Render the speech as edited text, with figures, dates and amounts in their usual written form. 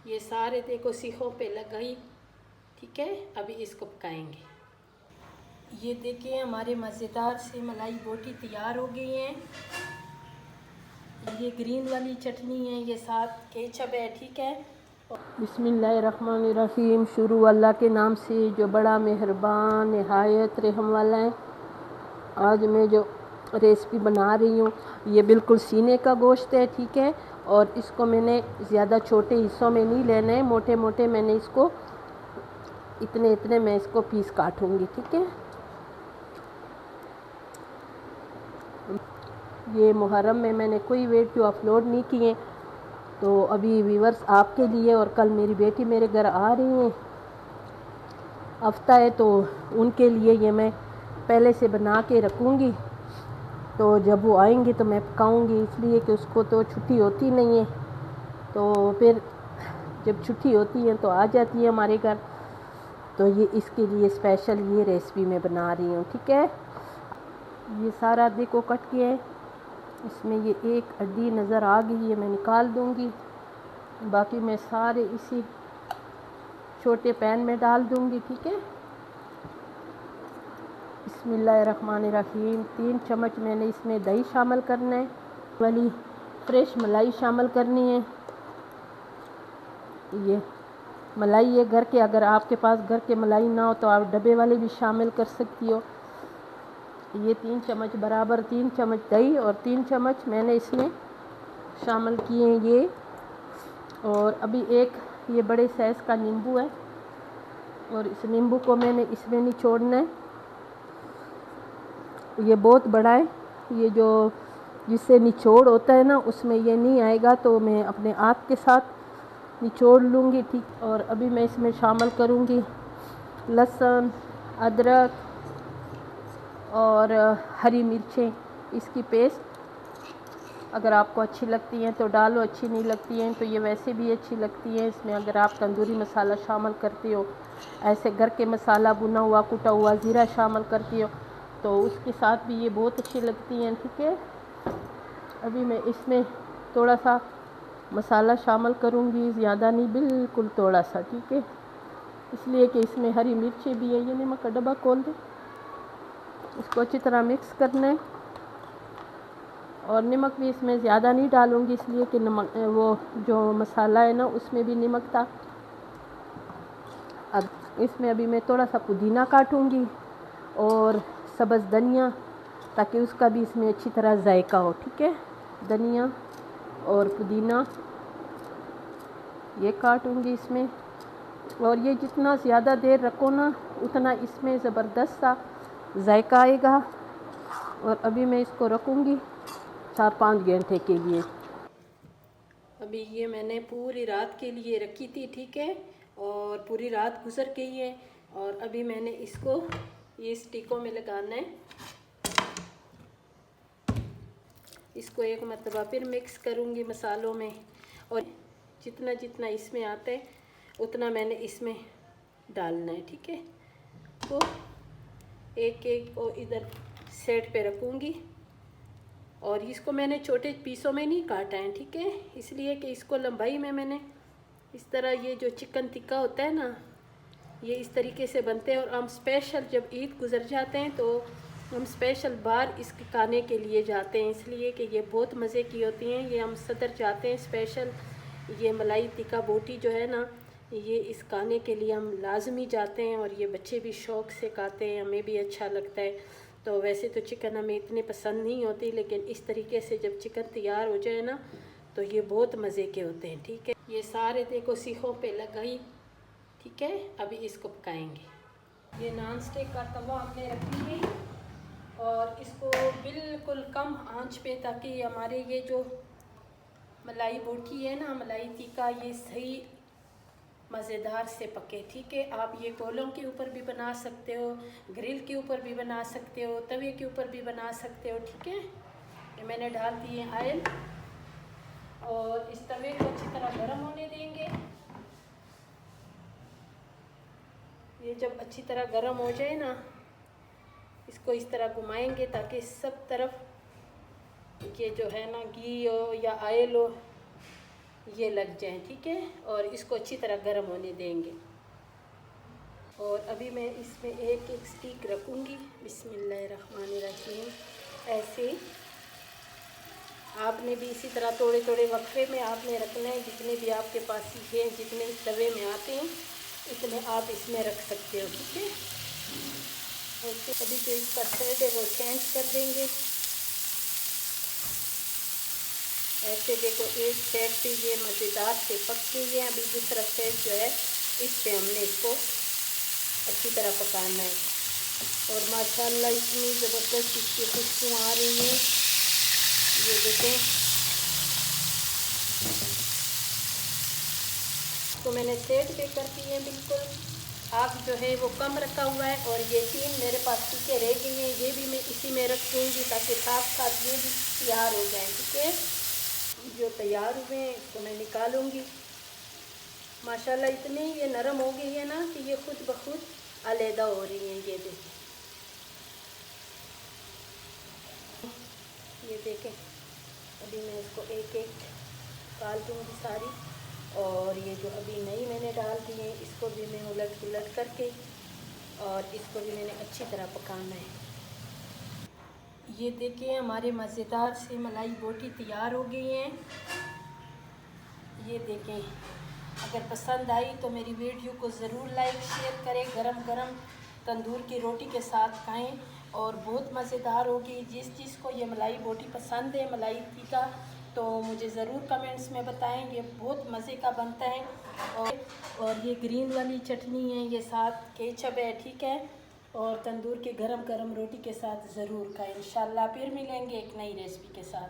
ये सारे देखो सीखों पे लगाई। ठीक है, अभी इसको पकाएंगे। ये देखिए हमारे मज़ेदार से मलाई बोटी तैयार हो गई हैं। ये ग्रीन वाली चटनी है, ये साथ केचप है। ठीक है, बिस्मिल्लाहिर्रहमानिर्रहीम। शुरू अल्लाह के नाम से जो बड़ा मेहरबान निहायत रहम वाला है। आज मैं जो रेसिपी बना रही हूँ ये बिल्कुल सीने का गोश्त है। ठीक है, और इसको मैंने ज़्यादा छोटे हिस्सों में नहीं लेना है, मोटे मोटे मैंने इसको इतने इतने मैं इसको पीस काटूँगी। ठीक है, ये मुहर्रम में मैंने कोई वीडियो अपलोड नहीं किए, तो अभी व्यूअर्स आपके लिए, और कल मेरी बेटी मेरे घर आ रही है, हफ्ता है, तो उनके लिए ये मैं पहले से बना के रखूँगी। तो जब वो आएंगी तो मैं पकाऊँगी, इसलिए कि उसको तो छुट्टी होती नहीं है, तो फिर जब छुट्टी होती है तो आ जाती है हमारे घर। तो ये इसके लिए स्पेशल ये रेसिपी मैं बना रही हूँ। ठीक है, ये सारा देखो कट के है, इसमें ये एक हड्डी नज़र आ गई है, मैं निकाल दूँगी। बाकी मैं सारे इसी छोटे पैन में डाल दूँगी। ठीक है, बिस्मिल्लाहिर्रहमानिर्रहीम। 3 चम्मच मैंने इसमें दही शामिल करना है, वाली फ्रेश मलाई शामिल करनी है। ये मलाई है घर के, अगर आपके पास घर के मलाई ना हो तो आप डब्बे वाले भी शामिल कर सकती हो। ये 3 चम्मच बराबर, 3 चम्मच दही और 3 चम्मच मैंने इसमें शामिल किए हैं ये। और अभी एक ये बड़े साइज़ का नींबू है, और इस नींबू को मैंने इसमें निचोड़ना है। ये बहुत बड़ा है, ये जो जिससे निचोड़ होता है ना उसमें ये नहीं आएगा, तो मैं अपने हाथ के साथ निचोड़ लूँगी। ठीक, और अभी मैं इसमें शामिल करूँगी लहसुन, अदरक और हरी मिर्चें, इसकी पेस्ट। अगर आपको अच्छी लगती हैं तो डालो, अच्छी नहीं लगती हैं तो ये वैसे भी अच्छी लगती है। इसमें अगर आप तंदूरी मसाला शामिल करते हो, ऐसे घर के मसाला भुना हुआ कुटा हुआ ज़ीरा शामिल करती हो, तो उसके साथ भी ये बहुत अच्छी लगती हैं। ठीक है, अभी मैं इसमें थोड़ा सा मसाला शामिल करूँगी, ज़्यादा नहीं, बिल्कुल थोड़ा सा। ठीक है, इसलिए कि इसमें हरी मिर्चें भी है। ये नमक का डब्बा खोल दे, इसको अच्छी तरह मिक्स करना है। और नमक भी इसमें ज़्यादा नहीं डालूँगी, इसलिए कि नमक वो जो मसाला है ना उसमें भी नमक था। अब इसमें अभी मैं थोड़ा सा पुदीना काटूँगी और सब्ज़ धनिया, ताकि उसका भी इसमें अच्छी तरह जायका हो। ठीक है, धनिया और पुदीना ये काटूँगी इसमें, और ये जितना ज़्यादा देर रखो ना उतना इसमें ज़बरदस्त सा जायका आएगा। और अभी मैं इसको रखूँगी 4-5 घंटे के लिए। अभी ये मैंने पूरी रात के लिए रखी थी। ठीक है, और पूरी रात गुजर गई है, और अभी मैंने इसको ये स्टिकों में लगाना है। इसको एक मरतबा फिर मिक्स करूँगी मसालों में, और जितना जितना इसमें आता है उतना मैंने इसमें डालना है। ठीक है, तो एक एक को इधर सेट पे रखूँगी, और इसको मैंने छोटे पीसों में नहीं काटा है। ठीक है, इसलिए कि इसको लंबाई में मैंने इस तरह, ये जो चिकन टिक्का होता है ना ये इस तरीके से बनते हैं, और हम स्पेशल जब ईद गुजर जाते हैं तो हम स्पेशल बाहर इसके खाने के लिए जाते हैं, इसलिए कि ये बहुत मज़े की होती हैं। ये हम सदर जाते हैं स्पेशल, ये मलाई टिक्का बोटी जो है ना ये इस खाने के लिए हम लाजमी जाते हैं, और ये बच्चे भी शौक़ से खाते हैं, हमें भी अच्छा लगता है। तो वैसे तो चिकन हमें इतनी पसंद नहीं होती, लेकिन इस तरीके से जब चिकन तैयार हो जाए ना तो ये बहुत मज़े के होते हैं। ठीक है, ये सारे देखो सीखों पे लगाई। ठीक है, अभी इसको पकाएंगे। ये नॉन स्टिक का तवा हमने रखी है, और इसको बिल्कुल कम आंच पे, ताकि हमारे ये जो मलाई बोटी है ना, मलाई टिक्का, ये सही मज़ेदार से पके। ठीक है, आप ये कोलों के ऊपर भी बना सकते हो, ग्रिल के ऊपर भी बना सकते हो, तवे के ऊपर भी बना सकते हो। ठीक है, ये मैंने डाल दिए ऑयल, और इस तवे को अच्छी तरह गर्म होने देंगे। ये जब अच्छी तरह गर्म हो जाए ना, इसको इस तरह घुमाएंगे ताकि सब तरफ ये जो है ना घी हो या ऑयल हो ये लग जाए, ठीक है। और इसको अच्छी तरह गर्म होने देंगे। और अभी मैं इसमें एक एक स्टिक रखूँगी। बिस्मिल्लाहिर्रहमानिर्रहीम। ऐसे आपने भी इसी तरह थोड़े थोड़े वक्फे में आपने रखना है। जितने भी आपके पास सीखे हैं, जितने इस तवे में आते हैं, इतने आप इसमें रख सकते हो, ठीक है। ऐसे अभी जो इसका साइड है वो चेंज कर देंगे। ऐसे देखो, एक साइड पे ये मज़ेदार से पक गई है। अभी दूसरा साइड जो है, इस पे हमने इसको अच्छी तरह पकाना है। और माशाल्लाह इतनी ज़बरदस्त इसकी खुशबू आ रही है, ये देखें। तो मैंने सेट पे कर दी है बिल्कुल। आग जो है वो कम रखा हुआ है। और ये 3 मेरे पास टीके रह गए हैं, ये भी मैं इसी में रख दूँगी ताकि साथ साथ ये भी तैयार हो जाए, ठीक है। जो तैयार हुए हैं इसको मैं निकालूँगी। माशाल्लाह इतनी ये नरम हो गई है ना कि ये खुद ब खुद अलहदा हो रही हैं। ये देखें, ये देखें। अभी मैं इसको एक एक निकाल दूँगी सारी। और ये जो अभी नई मैंने डाल दी है, इसको भी मैं उलट पुलट करके, और इसको भी मैंने अच्छी तरह पकाना है। ये देखिए, हमारे मज़ेदार से मलाई बोटी तैयार हो गई हैं। ये देखें, अगर पसंद आई तो मेरी वीडियो को ज़रूर लाइक शेयर करें। गरम गरम तंदूर की रोटी के साथ खाएं और बहुत मज़ेदार होगी। जिस चीज़ को ये मलाई बोटी पसंद है, मलाई टीका, तो मुझे ज़रूर कमेंट्स में बताएं। ये बहुत मज़े का बनता है। और ये ग्रीन वाली चटनी है, ये साथ केचप है, ठीक है। और तंदूर के गरम गरम रोटी के साथ ज़रूर खाएं। इंशाल्लाह फिर मिलेंगे एक नई रेसिपी के साथ।